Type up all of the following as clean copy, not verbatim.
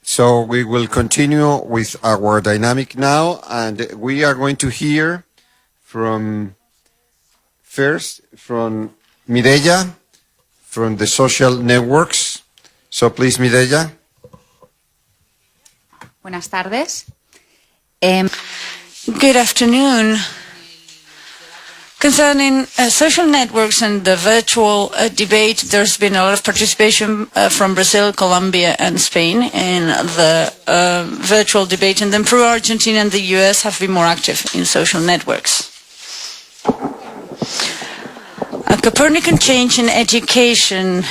So we will continue with our dynamic now, and we are going to hear from Mireia from the social networks. So please, Mireia. Buenas tardes. Good afternoon. Concerning social networks and the virtual debate, there's been a lot of participation from Brazil, Colombia, and Spain in the virtual debate, and then Peru, Argentina, and the US have been more active in social networks. A Copernican change in education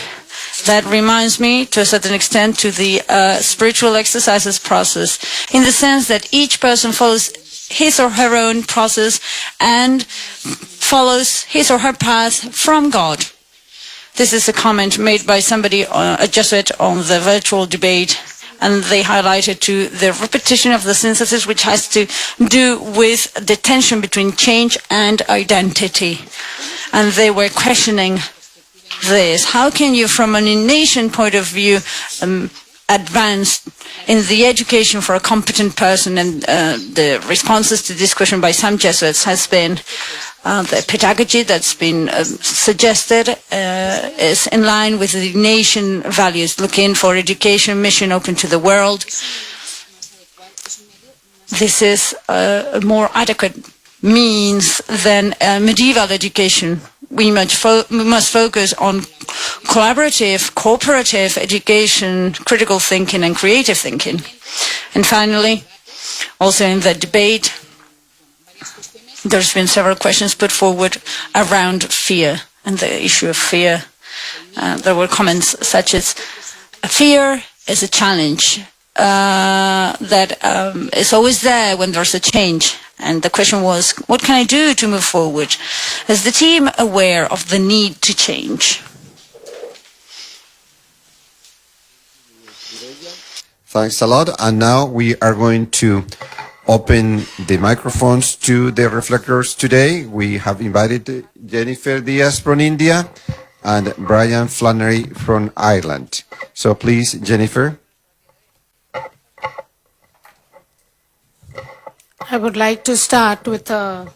that reminds me, to a certain extent, to the spiritual exercises process, in the sense that each person follows his or her own process and follows his or her path from God. This is a comment made by somebody, a Jesuit, on the virtual debate, and they highlighted to the repetition of the synthesis, which has to do with the tension between change and identity. And they were questioning this. How can you, from an innate point of view, advance in the education for a competent person? And the responses to this question by some Jesuits has been the pedagogy that's been suggested is in line with the nation values, looking for education, mission open to the world. This is a more adequate means than medieval education. We must focus on collaborative, cooperative education, critical thinking, and creative thinking. And finally, also in the debate, there's been several questions put forward around fear and the issue of fear. There were comments such as, fear is a challenge that is always there when there's a change. And the question was, what can I do to move forward? Is the team aware of the need to change? Thanks a lot. And now we are going to open the microphones to the reflectors today. We have invited Jennifer Diaz from India and Brian Flannery from Ireland. So please, Jennifer. I would like to start with a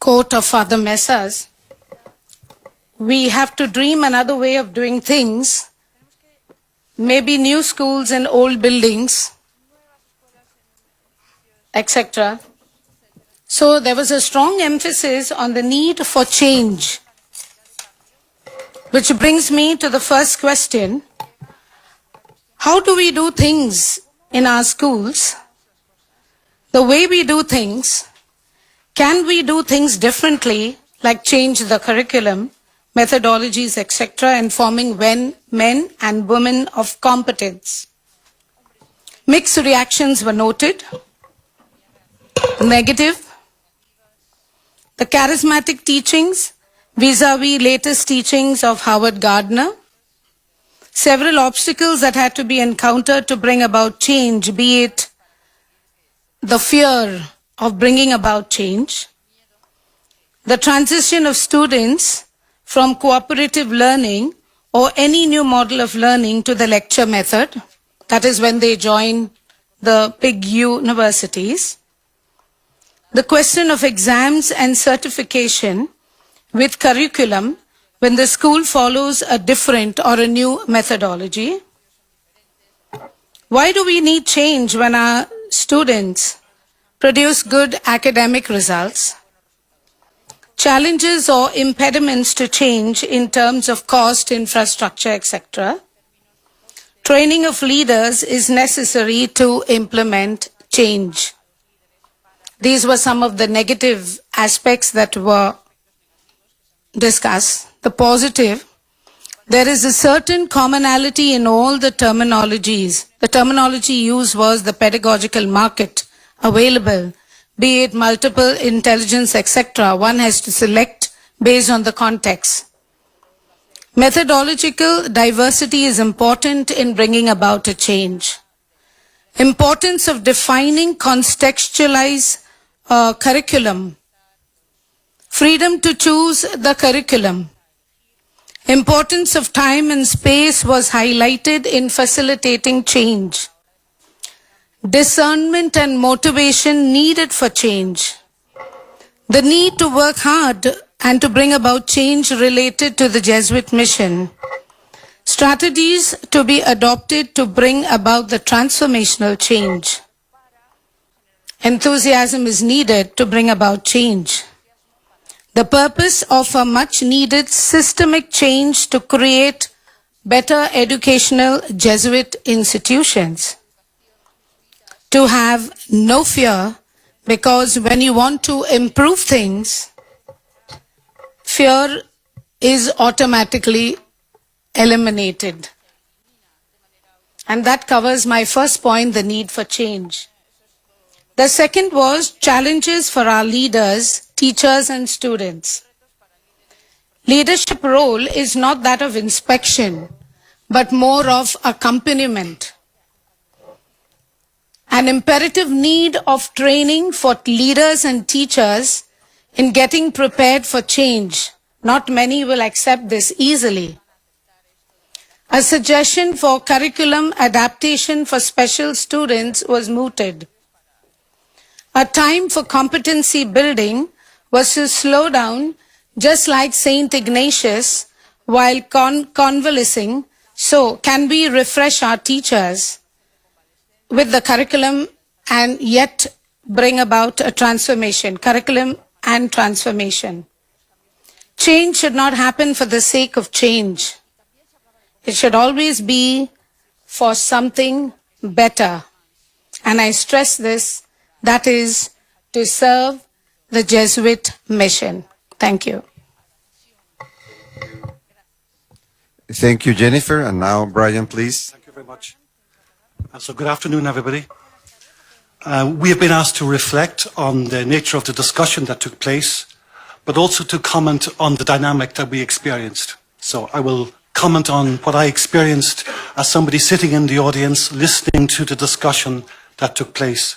quote of Father Messas. We have to dream another way of doing things, maybe new schools and old buildings, etc. So there was a strong emphasis on the need for change, which brings me to the first question. How do we do things in our schools? The way we do things, can we do things differently, like change the curriculum, methodologies, etc., informing men and women of competence? Mixed reactions were noted. Negative. The charismatic teachings vis-a-vis latest teachings of Howard Gardner. Several obstacles that had to be encountered to bring about change, be it the fear of bringing about change, the transition of students from cooperative learning or any new model of learning to the lecture method, that is when they join the big universities, the question of exams and certification with curriculum when the school follows a different or a new methodology. Why do we need change when our students produce good academic results? Challenges or impediments to change in terms of cost, infrastructure, etc. Training of leaders is necessary to implement change. These were some of the negative aspects that were discussed. The positive, there is a certain commonality in all the terminologies. The terminology used was the pedagogical market available, be it multiple intelligence, etc. One has to select based on the context. Methodological diversity is important in bringing about a change. Importance of defining contextualized curriculum. Freedom to choose the curriculum. Importance of time and space was highlighted in facilitating change. Discernment and motivation needed for change. The need to work hard and to bring about change related to the Jesuit mission. Strategies to be adopted to bring about the transformational change. Enthusiasm is needed to bring about change. The purpose of a much needed systemic change to create better educational Jesuit institutions. To have no fear, because when you want to improve things, fear is automatically eliminated. And that covers my first point, the need for change. The second was challenges for our leaders, teachers and students. Leadership role is not that of inspection, but more of accompaniment. An imperative need of training for leaders and teachers in getting prepared for change. Not many will accept this easily. A suggestion for curriculum adaptation for special students was mooted. A time for competency building was to slow down, just like Saint Ignatius, while convalescing. So, can we refresh our teachers with the curriculum and yet bring about a transformation, curriculum and transformation? Change should not happen for the sake of change. It should always be for something better. And I stress this, that is to serve the Jesuit mission. Thank you. Thank you, Jennifer. And now, Brian, please. Thank you very much. So good afternoon, everybody. We have been asked to reflect on the nature of the discussion that took place, but also to comment on the dynamic that we experienced. So I will comment on what I experienced as somebody sitting in the audience, listening to the discussion that took place.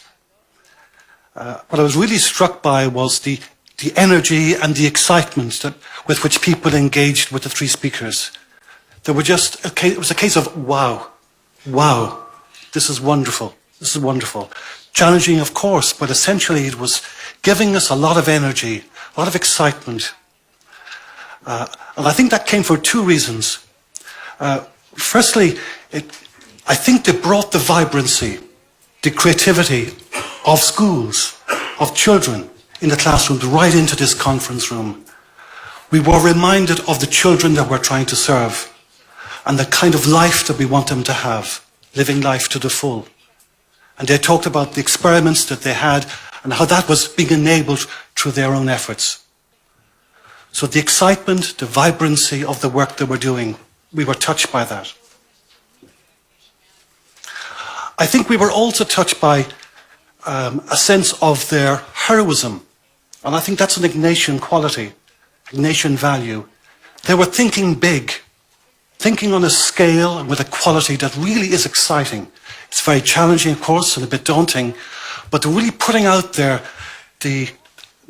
What I was really struck by was the energy and the excitement with which people engaged with the three speakers. It was a case of, wow, this is wonderful, this is wonderful. Challenging, of course, but essentially it was giving us a lot of energy, a lot of excitement. And I think that came for two reasons. Firstly, I think they brought the vibrancy, the creativity of schools, of children in the classrooms right into this conference room. We were reminded of the children that we're trying to serve and the kind of life that we want them to have, living life to the full. And they talked about the experiments that they had and how that was being enabled through their own efforts. So the excitement, the vibrancy of the work they were doing, we were touched by that. I think we were also touched by a sense of their heroism. And I think that's an Ignatian quality, Ignatian value. They were thinking big, thinking on a scale and with a quality that really is exciting. It's very challenging, of course, and a bit daunting, but they're really putting out there the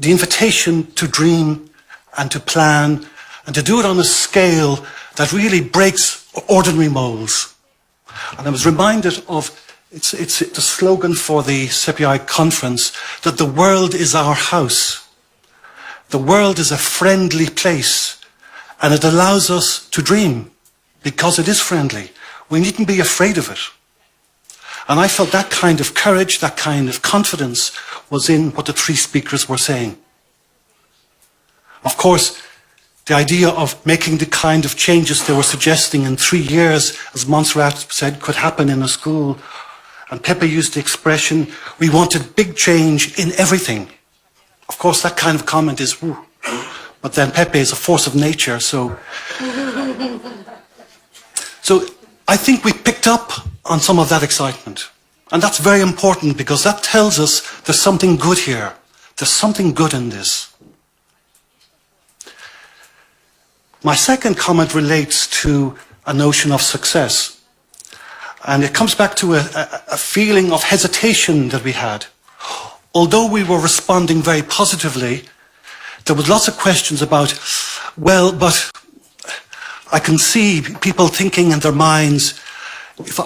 invitation to dream and to plan and to do it on a scale that really breaks ordinary molds. And I was reminded of, it's the slogan for the Sipei conference, that the world is our house. The world is a friendly place, and it allows us to dream because it is friendly. We needn't be afraid of it. And I felt that kind of courage, that kind of confidence was in what the three speakers were saying. Of course, the idea of making the kind of changes they were suggesting in 3 years, as Montserrat said, could happen in a school. And Pepe used the expression, we wanted big change in everything. Of course, that kind of comment is, woo. But then Pepe is a force of nature, so I think we picked up on some of that excitement. And that's very important because that tells us there's something good here. There's something good in this. My second comment relates to a notion of success. And it comes back to a feeling of hesitation that we had. Although we were responding very positively, there was lots of questions about, well, but I can see people thinking in their minds,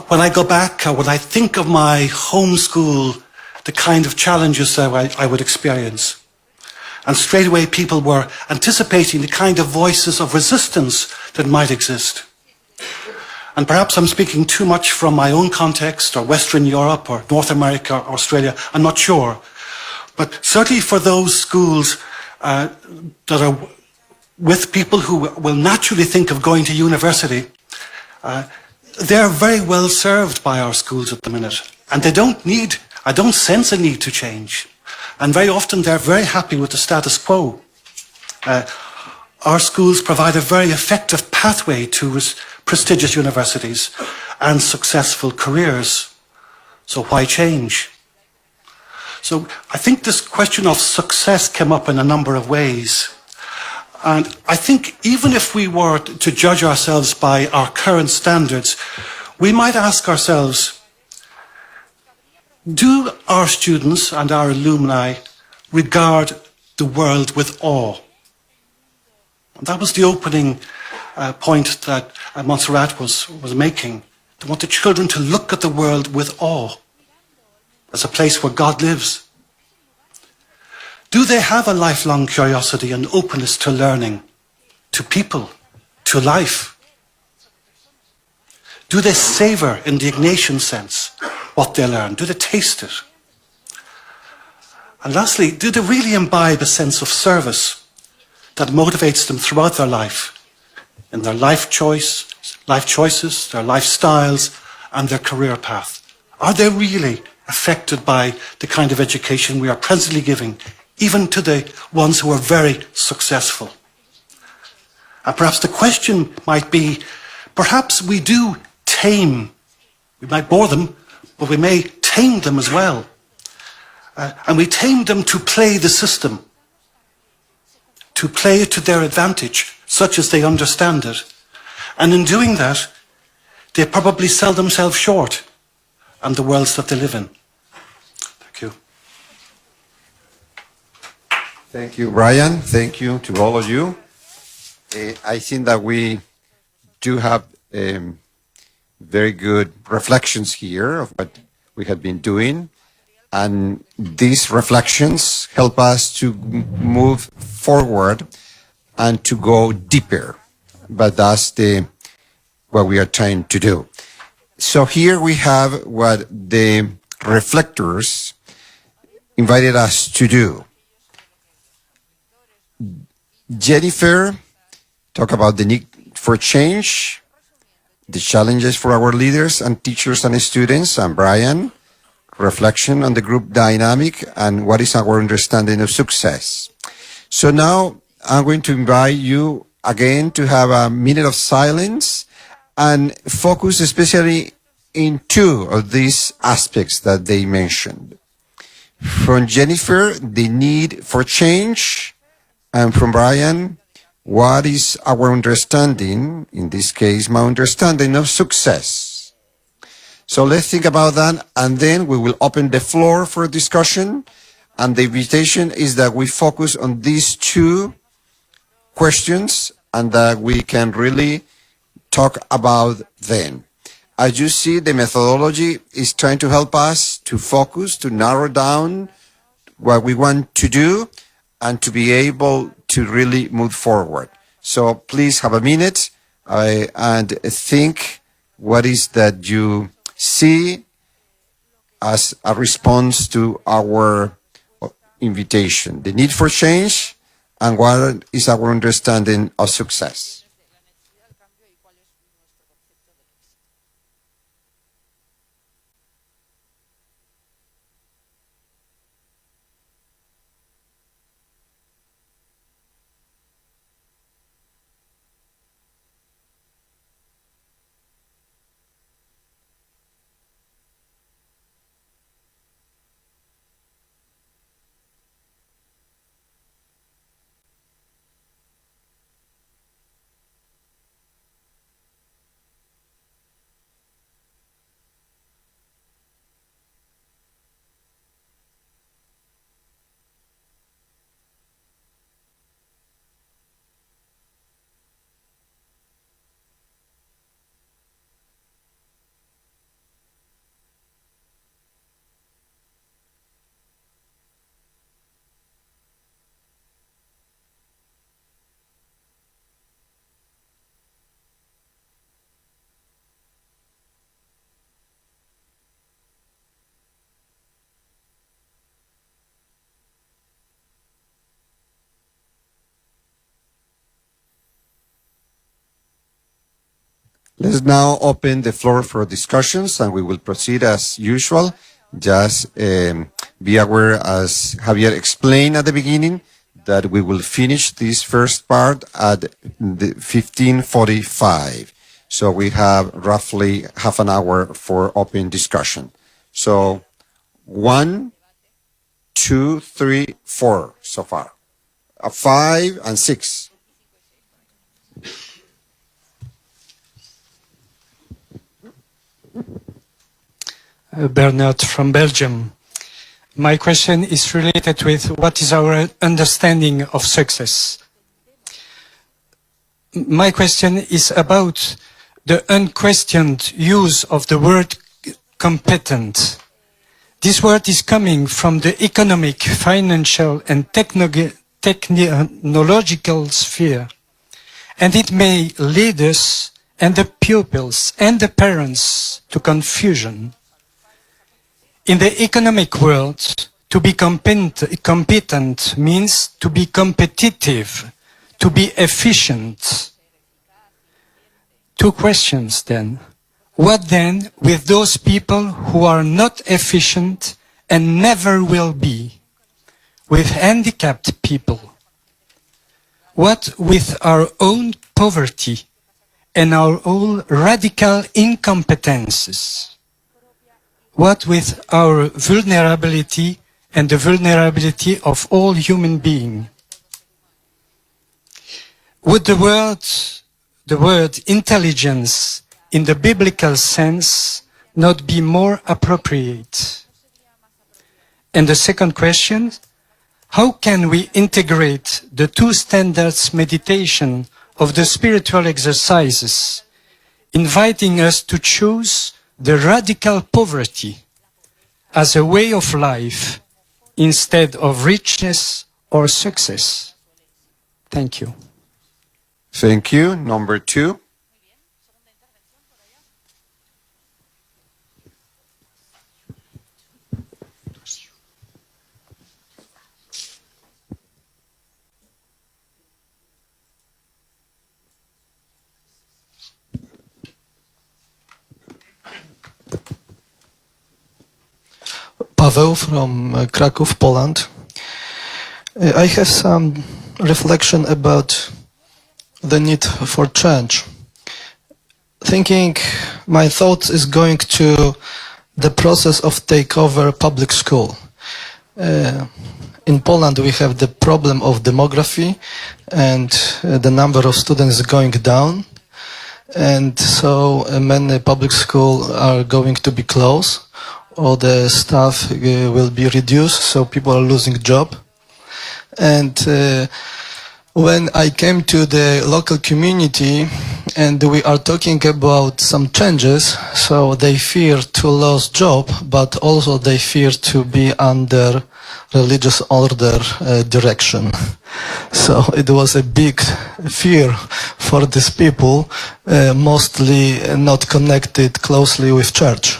when I go back or when I think of my home school, the kind of challenges that I would experience. And straight away people were anticipating the kind of voices of resistance that might exist. And perhaps I'm speaking too much from my own context, or Western Europe, or North America, or Australia, I'm not sure. But certainly for those schools that are with people who will naturally think of going to university, they're very well served by our schools at the minute. And I don't sense a need to change. And very often they're very happy with the status quo. Our schools provide a very effective pathway to prestigious universities and successful careers. So why change? So I think this question of success came up in a number of ways. And I think even if we were to judge ourselves by our current standards, we might ask ourselves, do our students and our alumni regard the world with awe? And that was the opening point that Montserrat was making. They want the children to look at the world with awe as a place where God lives. Do they have a lifelong curiosity and openness to learning, to people, to life? Do they savor in the Ignatian sense what they learn? Do they taste it? And lastly, do they really imbibe a sense of service that motivates them throughout their life, in their life choices, their lifestyles, and their career path? Are they really affected by the kind of education we are presently giving, even to the ones who are very successful? And perhaps the question might be, perhaps we do tame, we might bore them, but we may tame them as well. And we tame them to play the system, to play it to their advantage, such as they understand it. And in doing that, they probably sell themselves short and the worlds that they live in. Thank you. Thank you, Brian. Thank you to all of you. I think that we do have very good reflections here of what we have been doing. And these reflections help us to move forward and to go deeper. But that's what we are trying to do. So here we have what the reflectors invited us to do. Jennifer talked about the need for change, the challenges for our leaders and teachers and students, and Brian, reflection on the group dynamic and what is our understanding of success. So now I'm going to invite you again to have a minute of silence and focus especially in two of these aspects that they mentioned. From Jennifer, the need for change, and from Brian, what is our understanding, in this case, my understanding of success. So let's think about that, and then we will open the floor for discussion. And the invitation is that we focus on these two questions and that we can really talk about them. As you see, the methodology is trying to help us to focus, to narrow down what we want to do, and to be able to really move forward. So please have a minute and think what is that you see as a response to our invitation, the need for change, and what is our understanding of success. Let's now open the floor for discussions, and we will proceed as usual. Just be aware, as Javier explained at the beginning, that we will finish this first part at the 15:45. So we have roughly half an hour for open discussion. So 1, 2, 3, 4 so far. 5 and 6. Bernard from Belgium. My question is related with what is our understanding of success. My question is about the unquestioned use of the word competent. This word is coming from the economic, financial and technological sphere, and it may lead us and the pupils and the parents to confusion. In the economic world, to be competent means to be competitive, to be efficient. Two questions then. What then with those people who are not efficient and never will be? With handicapped people? What with our own poverty and our own radical incompetences? What with our vulnerability and the vulnerability of all human beings? Would the word intelligence in the biblical sense not be more appropriate? And the second question, how can we integrate the two standards meditation of the spiritual exercises, inviting us to choose the radical poverty as a way of life instead of richness or success? Thank you. Thank you. Number 2. Paweł from Kraków, Poland. I have some reflection about the need for change. My thought is going to the process of takeover public school. In Poland we have the problem of demography and the number of students going down, and so many public schools are going to be closed. All the staff will be reduced, so people are losing job. And when I came to the local community and we are talking about some changes, so they fear to lose job, but also they fear to be under religious order direction. So it was a big fear for these people, mostly not connected closely with church.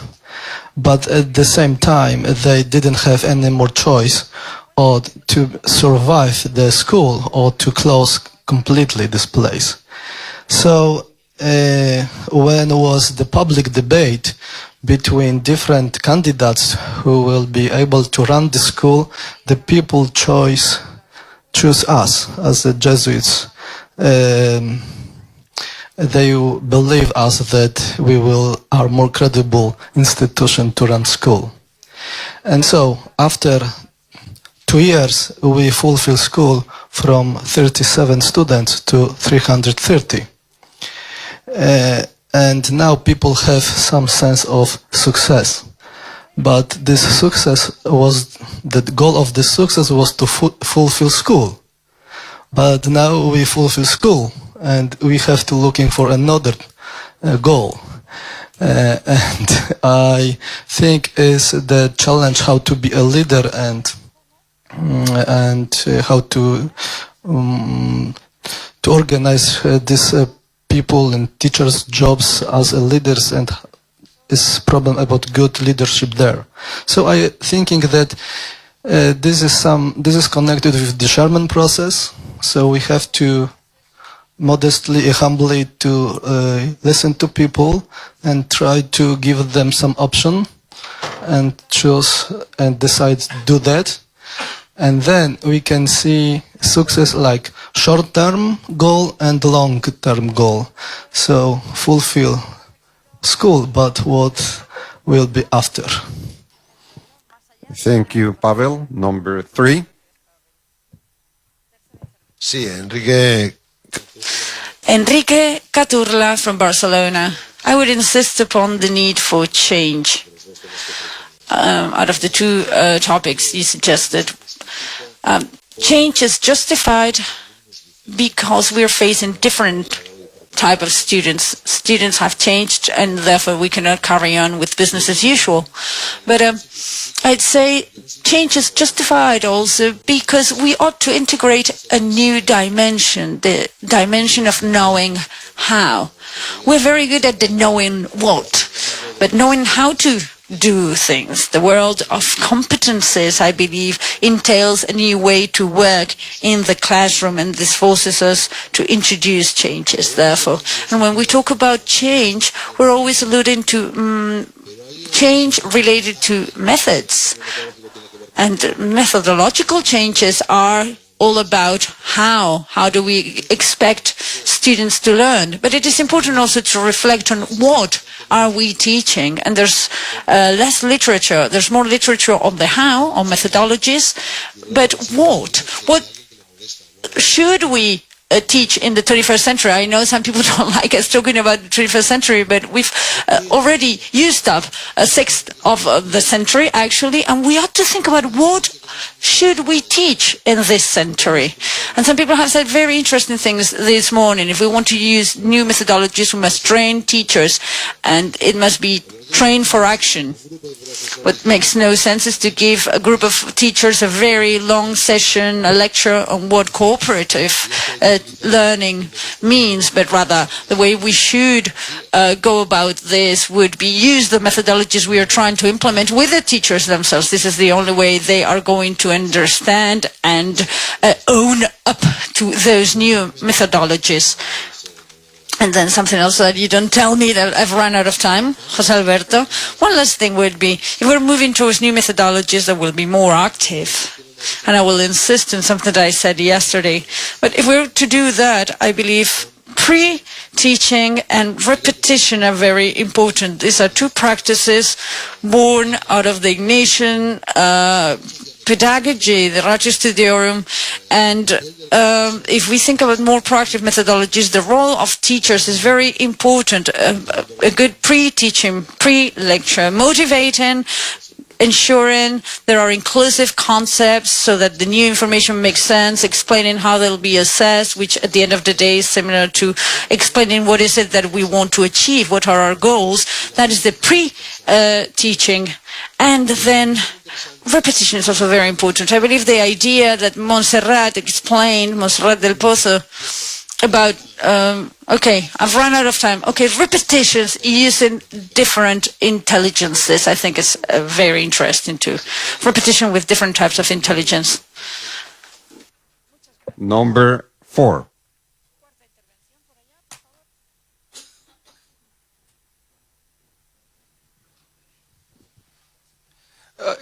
But at the same time, they didn't have any more choice or to survive the school or to close completely this place. So when was the public debate between different candidates who will be able to run the school, the people choose us as the Jesuits. They believe us that we are more credible institution to run school. And so after 2 years we fulfill school from 37 students to 330. And now people have some sense of success. But this success the goal of this success was to fulfill school. But now we fulfill school and we have to looking for another goal. And I think is the challenge how to be a leader and how to organize these people and teachers' jobs as leaders, and is problem about good leadership there. So I thinking that this is connected with the Sherman process. So we have to modestly, humbly to listen to people and try to give them some option and choose and decide to do that. And then we can see success like short-term goal and long-term goal. So fulfill school, but what will be after? Thank you, Pavel. Number 3. Sí, Enrique. Enrique Caturla from Barcelona. I would insist upon the need for change. Out of the two topics you suggested, change is justified because we're facing different type of students. Students have changed and therefore we cannot carry on with business as usual. But I'd say change is justified also because we ought to integrate a new dimension, the dimension of knowing how. We're very good at the knowing what, but knowing how to do things. The world of competences, I believe, entails a new way to work in the classroom, and this forces us to introduce changes, therefore. And when we talk about change, we're always alluding to change related to methods. And methodological changes are all about how do we expect students to learn. But it is important also to reflect on what are we teaching. And there's less literature. There's more literature on the how, on methodologies. But what should we teach in the 21st century? I know some people don't like us talking about the 21st century, but we've already used up a sixth of the century, actually, and we ought to think about what should we teach in this century. And some people have said very interesting things this morning. If we want to use new methodologies, we must train teachers, and it must be train for action. What makes no sense is to give a group of teachers a very long session, a lecture on what cooperative learning means, but rather the way we should go about this would be use the methodologies we are trying to implement with the teachers themselves. This is the only way they are going to understand and own up to those new methodologies. And then something else that you don't tell me that I've run out of time, José Alberto. One last thing would be, if we're moving towards new methodologies that will be more active, and I will insist on something that I said yesterday, but if we're to do that, I believe pre-teaching and repetition are very important. These are two practices born out of the Ignatian pedagogy, the Ratio Studiorum, and if we think about more proactive methodologies, the role of teachers is very important. A good pre-teaching, pre-lecture, motivating, ensuring there are inclusive concepts so that the new information makes sense, explaining how they'll be assessed, which at the end of the day is similar to explaining what is it that we want to achieve, what are our goals. That is the pre-teaching. And then repetition is also very important. I believe the idea that Montserrat explained, Montserrat del Pozo, about, okay, I've run out of time. Okay, repetitions using different intelligences, I think is very interesting too. Repetition with different types of intelligence. Number 4.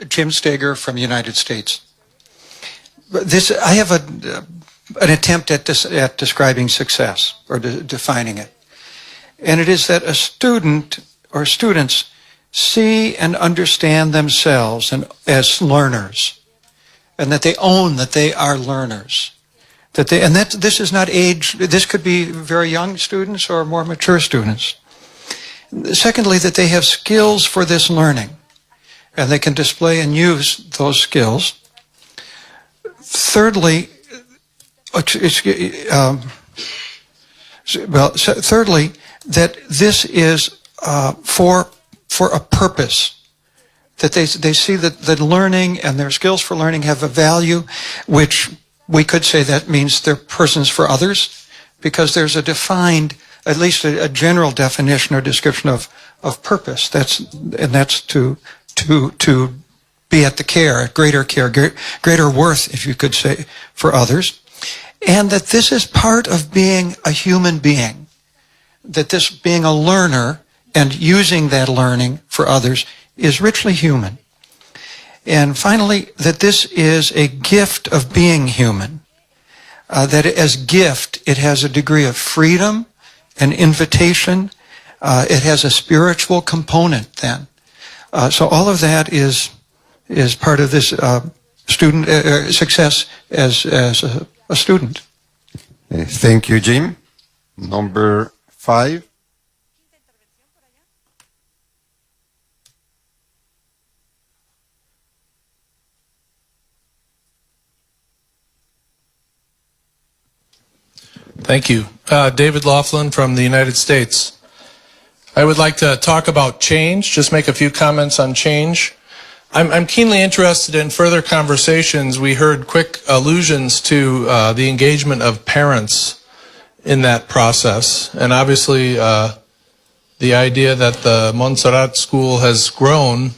Jim Steger from the United States. I have an attempt at describing success or defining it. And it is that a student or students see and understand themselves as learners, and that they own that they are learners. This is not age, this could be very young students or more mature students. Secondly, that they have skills for this learning, and they can display and use those skills. Thirdly, thirdly, that this is for a purpose. That they see that learning and their skills for learning have a value, which we could say that means they're persons for others, because there's a defined, at least a general definition or description of purpose. That's to be at the care, greater worth, if you could say, for others. and that this is part of being a human being, that this being a learner and using that learning for others is richly human. And finally, that this is a gift of being human, that as gift it has a degree of freedom, an invitation, it has a spiritual component then. So all of that is part of this student success as a student. Thank you, Jim. Number 5. Thank you. David Laughlin from the United States. I would like to talk about change, just make a few comments on change. I'm keenly interested in further conversations. We heard quick allusions to the engagement of parents in that process. And obviously, the idea that the Montserrat School has grown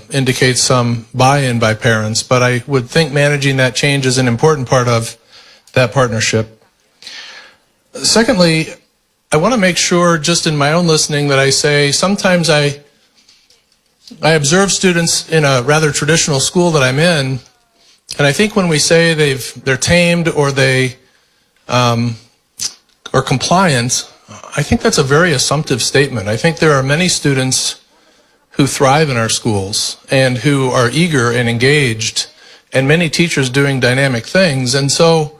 indicates some buy-in by parents. But I would think managing that change is an important part of that partnership. Secondly, I want to make sure, just in my own listening, that I say sometimes I observe students in a rather traditional school that I'm in, and I think when we say they're tamed or they are compliant, I think that's a very assumptive statement. I think there are many students who thrive in our schools and who are eager and engaged, and many teachers doing dynamic things. And so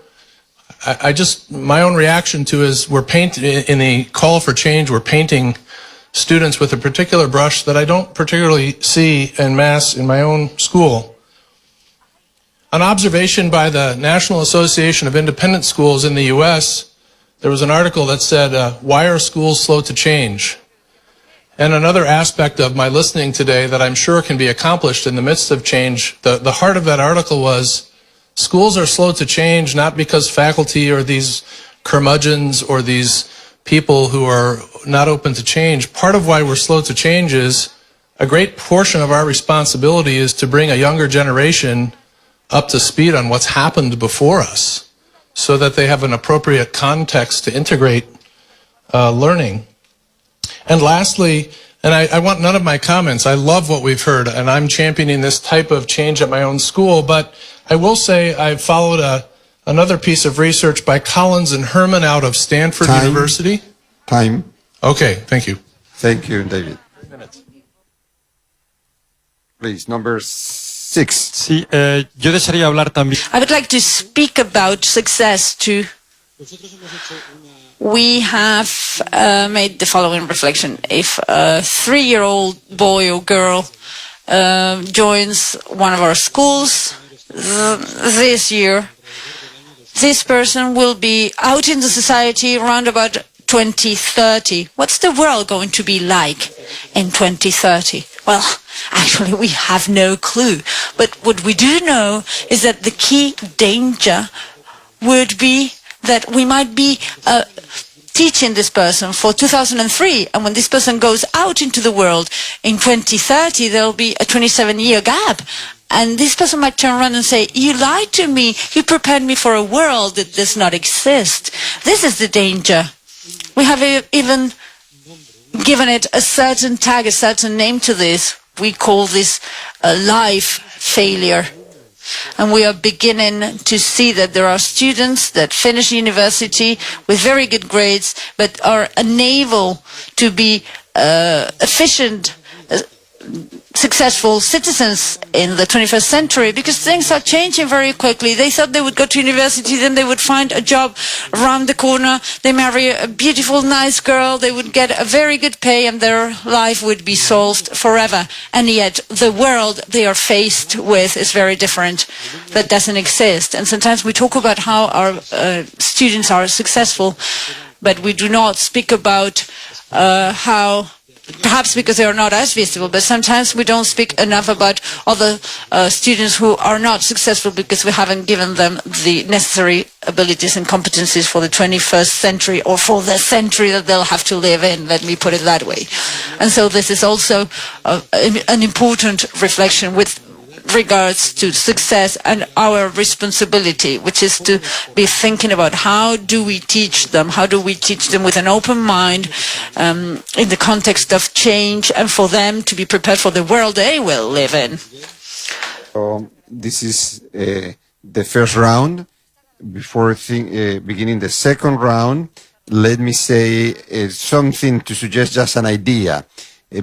my own reaction to is we're painting, in the call for change, we're painting students with a particular brush that I don't particularly see en masse in my own school. An observation by the National Association of Independent Schools in the U.S., there was an article that said, why are schools slow to change? And another aspect of my listening today that I'm sure can be accomplished in the midst of change, the heart of that article was, schools are slow to change not because faculty are these curmudgeons or these people who are not open to change. Part of why we're slow to change is a great portion of our responsibility is to bring a younger generation up to speed on what's happened before us so that they have an appropriate context to integrate learning. And lastly, and I want none of my comments, I love what we've heard, and I'm championing this type of change at my own school, but I will say I've followed another piece of research by Collins and Herman out of Stanford University. Time. Okay, thank you. Thank you, David. Please, number 6. Sí, yo desearía hablar también. I would like to speak about success too. We have made the following reflection. If a 3-year-old boy or girl joins one of our schools this year, this person will be out in the society around about 2030. What's the world going to be like in 2030? Well, actually, we have no clue. But what we do know is that the key danger would be that we might be teaching this person for 2003, and when this person goes out into the world in 2030, there will be a 27-year gap. And this person might turn around and say, you lied to me, you prepared me for a world that does not exist. This is the danger. We have even given it a certain tag, a certain name to this. We call this a life failure. And we are beginning to see that there are students that finish university with very good grades, but are unable to be efficient, successful citizens in the 21st century because things are changing very quickly. They thought they would go to university, then they would find a job around the corner, they marry a beautiful, nice girl, they would get a very good pay, and their life would be solved forever. And yet the world they are faced with is very different. That doesn't exist. And sometimes we talk about how our students are successful, but we do not speak about how, perhaps because they are not as visible, but sometimes we don't speak enough about other students who are not successful because we haven't given them the necessary abilities and competencies for the 21st century or for the century that they'll have to live in, let me put it that way. And so this is also an important reflection with regards to success and our responsibility, which is to be thinking about how do we teach them with an open mind in the context of change, and for them to be prepared for the world they will live in. This is the first round. Before beginning the second round, let me say something to suggest just an idea,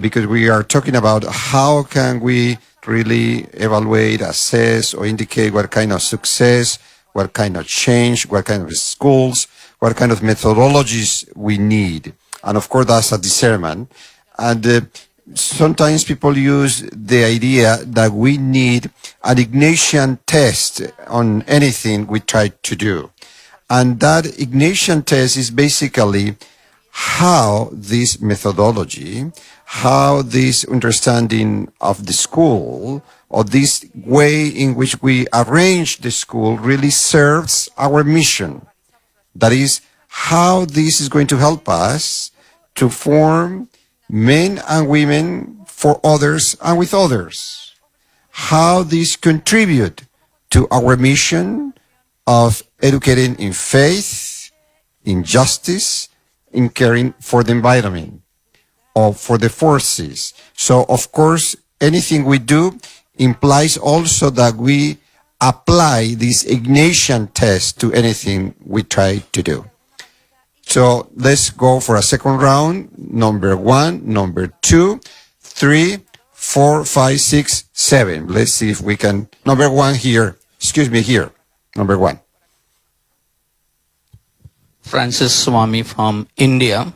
because we are talking about how can we really evaluate, assess, or indicate what kind of success, what kind of change, what kind of schools, what kind of methodologies we need. And of course, that's a discernment. And sometimes people use the idea that we need an Ignatian test on anything we try to do. And that Ignatian test is basically how this methodology, how this understanding of the school, or this way in which we arrange the school really serves our mission. That is, how this is going to help us to form men and women for others and with others. How this contribute to our mission of educating in faith, in justice, in caring for the environment, or for the forces. So, of course, anything we do implies also that we apply this Ignatian test to anything we try to do. So let's go for a second round. Number 1, number 2, 3, 4, 5, 6, 7. Let's see if we can. Number 1 here. Excuse me, here. Number 1. Francis Swami from India.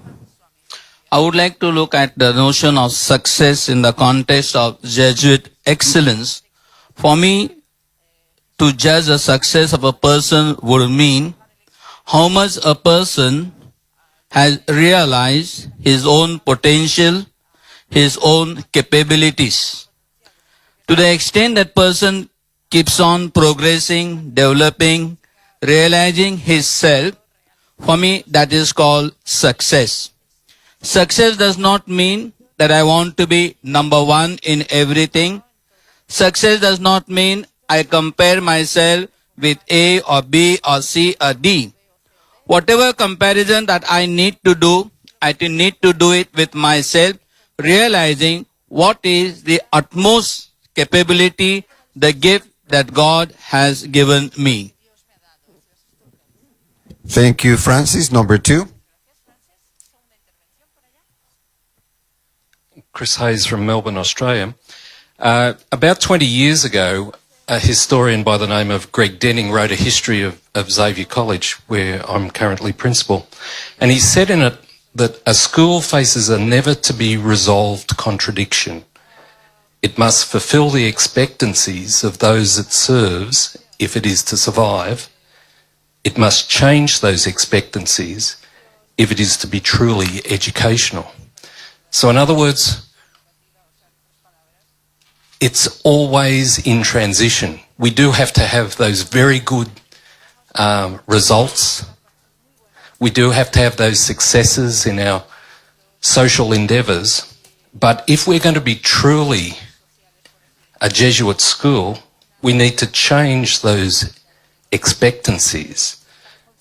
I would like to look at the notion of success in the context of Jesuit excellence. For me, to judge the success of a person would mean how much a person has realized his own potential, his own capabilities. To the extent that person keeps on progressing, developing, realizing his self, for me that is called success. Success does not mean that I want to be number 1 in everything. Success does not mean I compare myself with A or B or C or D. Whatever comparison that I need to do, I need to do it with myself, realizing what is the utmost capability, the gift that God has given me. Thank you, Francis. Number 2. Chris Hayes from Melbourne, Australia. About 20 years ago, a historian by the name of Greg Denning wrote a history of Xavier College, where I'm currently principal. And he said in it that a school faces a never-to-be-resolved contradiction. It must fulfill the expectancies of those it serves if it is to survive. It must change those expectancies if it is to be truly educational. So in other words, it's always in transition. We do have to have those very good results. We do have to have those successes in our social endeavours. But if we're going to be truly a Jesuit school, we need to change those expectancies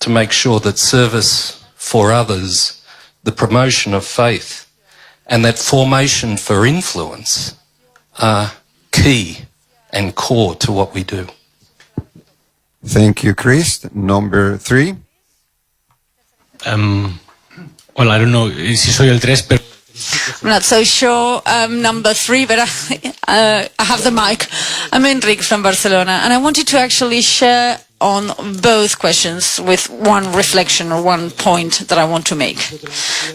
to make sure that service for others, the promotion of faith, and that formation for influence are key and core to what we do. Thank you, Chris. Number 3. Well, I don't know si soy el 3, pero... I'm not so sure, number 3, but I have the mic. I'm Enrique from Barcelona, and I wanted to actually share on both questions with one reflection or one point that I want to make.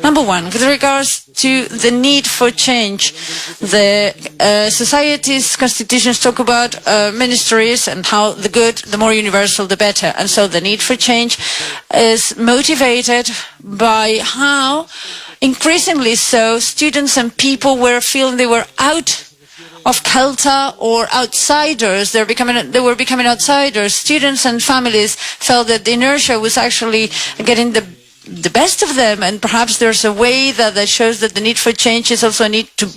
Number 1, with regards to the need for change, the society's constitutions talk about ministries and how the good, the more universal, the better. And so the need for change is motivated by how increasingly so students and people were feeling they were out of Kelta or outsiders. They were becoming outsiders. Students and families felt that the inertia was actually getting the the best of them, and perhaps there's a way that shows that the need for change is also a need to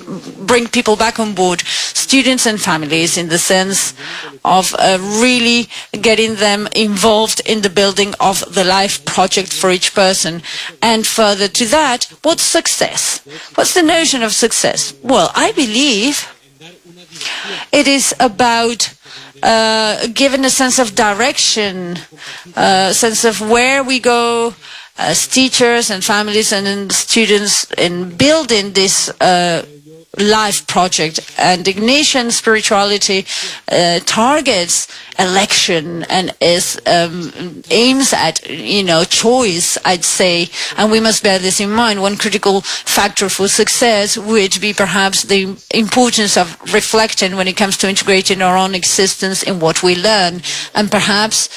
bring people back on board, students and families, in the sense of really getting them involved in the building of the life project for each person. And further to that, what's success? What's the notion of success? Well, I believe it is about giving a sense of direction, a sense of where we go as teachers and families and students in building this life project. And Ignatian spirituality targets election and is aims at choice, I'd say, and we must bear this in mind. One critical factor for success would be perhaps the importance of reflecting when it comes to integrating our own existence in what we learn. And perhaps,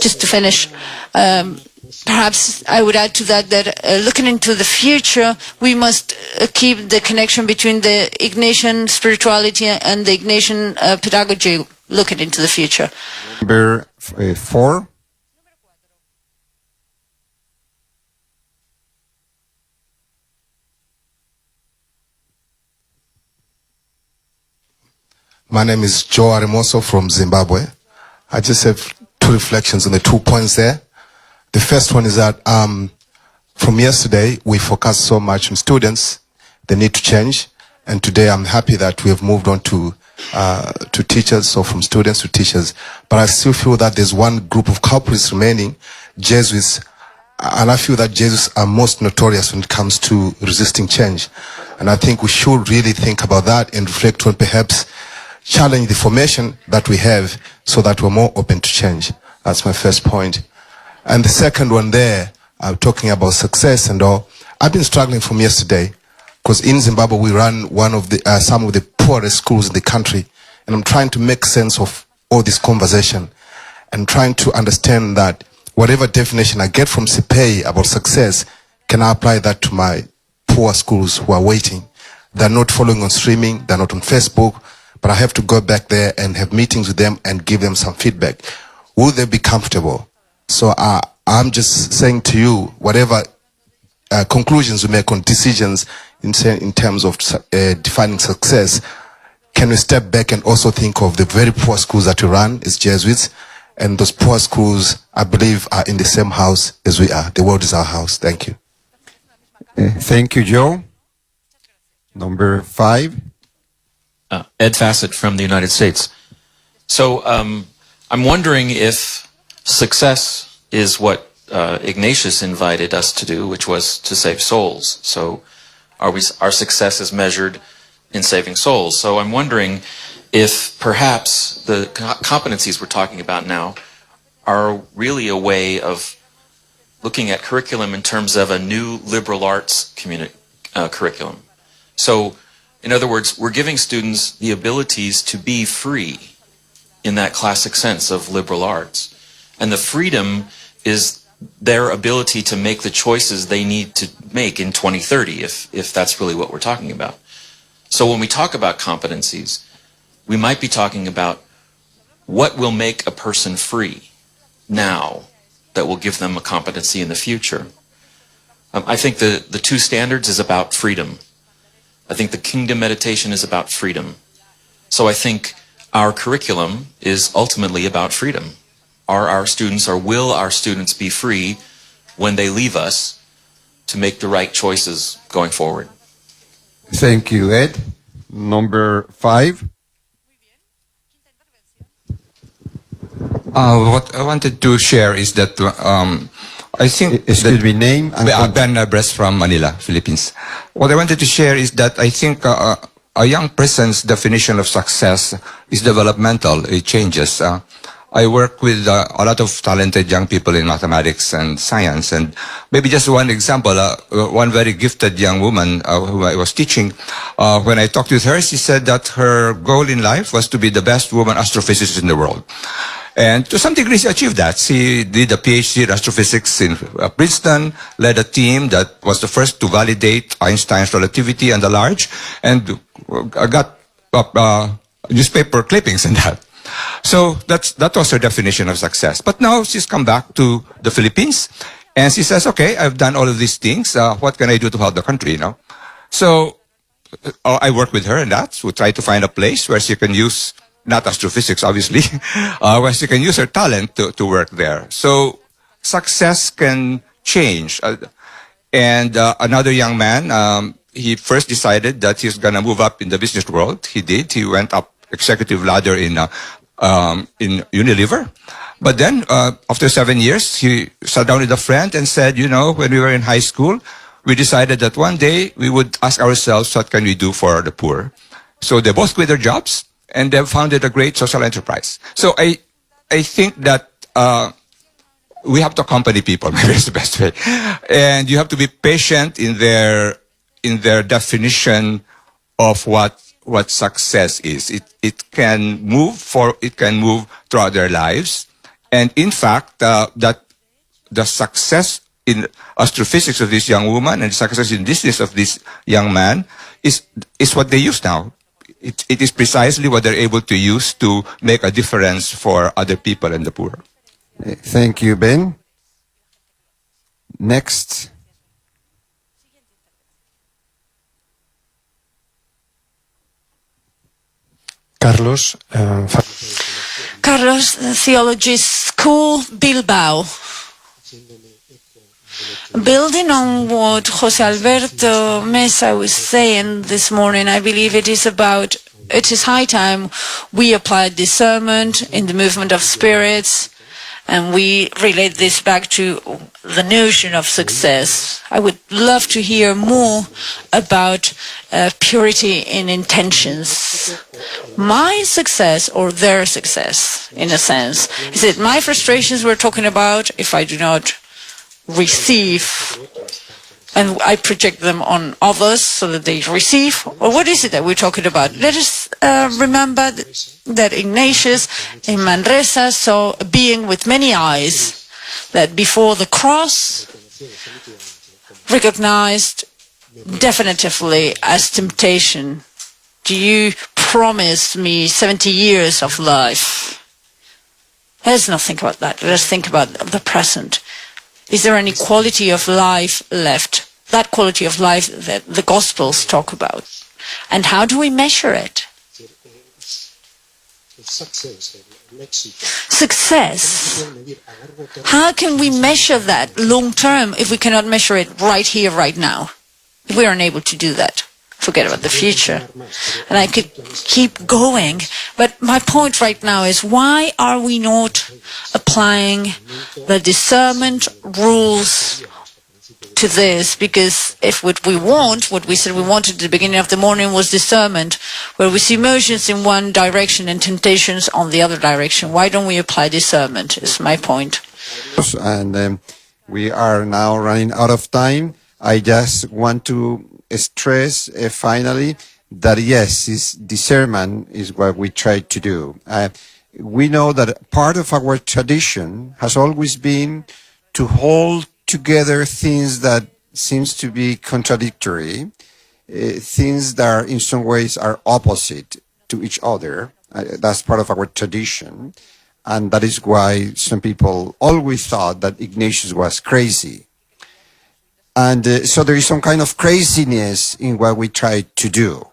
just to finish, perhaps I would add to that looking into the future, we must keep the connection between the Ignatian spirituality and the Ignatian pedagogy, looking into the future. Number 4. My name is Joe Aremoso from Zimbabwe. I just have 2 reflections on the 2 points there. The first one is that from yesterday, we focused so much on students, the need to change. And today I'm happy that we have moved on to teachers, so from students to teachers. But I still feel that there's one group of culprits remaining, Jesuits, and I feel that Jesuits are most notorious when it comes to resisting change. And I think we should really think about that and reflect on perhaps challenge the formation that we have so that we're more open to change. That's my first point. And the second one there, talking about success and all, I've been struggling from yesterday because in Zimbabwe we run one of the some of the poorest schools in the country, and I'm trying to make sense of all this conversation and trying to understand that whatever definition I get from Sipei about success, can I apply that to my poor schools who are waiting? They're not following on streaming, they're not on Facebook, but I have to go back there and have meetings with them and give them some feedback. Will they be comfortable? So I'm just saying to you, whatever conclusions we make on decisions in terms of defining success, can we step back and also think of the very poor schools that we run as Jesuits? And those poor schools, I believe, are in the same house as we are. The world is our house. Thank you. Thank you, Joe. Number 5. Ed Fassett from the United States. So I'm wondering if success is what Ignatius invited us to do, which was to save souls. So our success is measured in saving souls. So I'm wondering if perhaps the competencies we're talking about now are really a way of looking at curriculum in terms of a new liberal arts curriculum. So, in other words, we're giving students the abilities to be free in that classic sense of liberal arts. And the freedom is their ability to make the choices they need to make in 2030, if that's really what we're talking about. So when we talk about competencies, we might be talking about what will make a person free now that will give them a competency in the future. I think the 2 standards is about freedom. I think the kingdom meditation is about freedom. So I think our curriculum is ultimately about freedom. Will our students be free when they leave us to make the right choices going forward? Thank you, Ed. Number 5. What I wanted to share is that I think... Excuse me, name? Ben Brest from Manila, Philippines. What I wanted to share is that I think a young person's definition of success is developmental. It changes. I work with a lot of talented young people in mathematics and science, and maybe just one example, one very gifted young woman who I was teaching, when I talked with her, she said that her goal in life was to be the best woman astrophysicist in the world. And to some degree, she achieved that. She did a PhD in astrophysics in Princeton, led a team that was the first to validate Einstein's relativity and the large, and got newspaper clippings in that. So that was her definition of success. But now she's come back to the Philippines, And she says, okay, I've done all of these things. What can I do to help the country, you know? So I work with her in that. We try to find a place where she can use, not astrophysics, obviously, where she can use her talent to work there. So success can change. And another young man, he first decided that he's going to move up in the business world. He did. He went up executive ladder in Unilever. But then, after 7 years, he sat down with a friend and said, you know, when we were in high school, we decided that one day we would ask ourselves, what can we do for the poor? So they both quit their jobs and they founded a great social enterprise. So I think that we have to accompany people, maybe it's the best way. And you have to be patient in their definition of what success is. It can move throughout their lives. And in fact, that the success in astrophysics of this young woman and the success in business of this young man is what they use now. It is precisely what they're able to use to make a difference for other people and the poor. Thank you, Ben. Next. Carlos, Carlos, Theology School, Bilbao. Building on what Jose Alberto Mesa was saying this morning, I believe it is high time we apply discernment in the movement of spirits, and we relate this back to the notion of success. I would love to hear more about purity in intentions. My success or their success, in a sense, is it my frustrations we're talking about if I do not receive and I project them on others so that they receive? Or what is it that we're talking about? Let us remember that Ignatius in Manresa saw a being with many eyes that before the cross recognized definitively as temptation. Do you promise me 70 years of life? Let's not think about that. Let's think about the present. Is there any quality of life left? That quality of life that the Gospels talk about. And how do we measure it? Success. How can we measure that long term if we cannot measure it right here, right now? If we are unable to do that, forget about the future. And I could keep going, but my point right now is, why are we not applying the discernment rules to this? Because if what we want, what we said we wanted at the beginning of the morning was discernment, where we see emotions in one direction and temptations on the other direction. Why don't we apply discernment, is my point. And we are now running out of time. I just want to stress finally that yes, discernment is what we try to do. We know that part of our tradition has always been to hold together things that seems to be contradictory, things that are in some ways are opposite to each other. That's part of our tradition. And that is why some people always thought that Ignatius was crazy. And so there is some kind of craziness in what we try to do.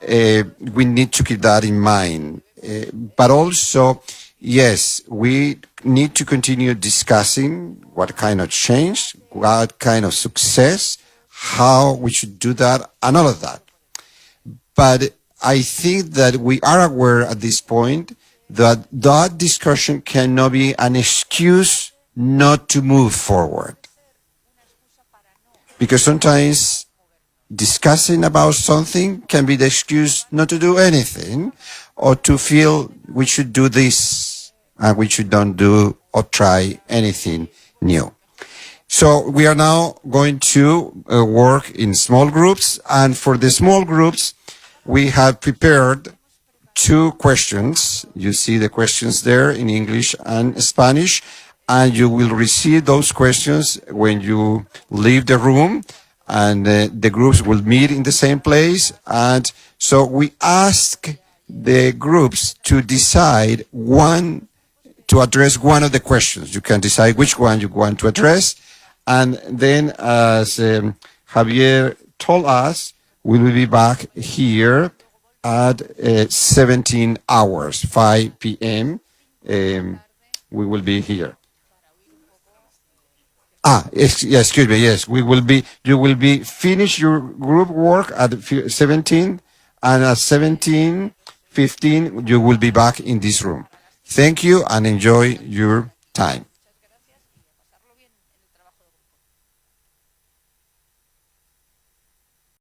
We need to keep that in mind. But also, yes, we need to continue discussing what kind of change, what kind of success, how we should do that, and all of that. But I think that we are aware at this point that that discussion cannot be an excuse not to move forward. Because sometimes discussing about something can be the excuse not to do anything, or to feel we should do this and we should not do or try anything new. So we are now going to work in small groups, and for the small groups we have prepared 2 questions. You see the questions there in English and Spanish. And you will receive those questions when you leave the room, and the groups will meet in the same place. And so we ask the groups to decide to address one of the questions. You can decide which one you want to address, And then, as Javier told us, we will be back here at 17 hours, 5 p.m. We will be here. Excuse me. Yes, we will be. You will be finish your group work at 17, and at 17:15 you will be back in this room. Thank you and enjoy your time.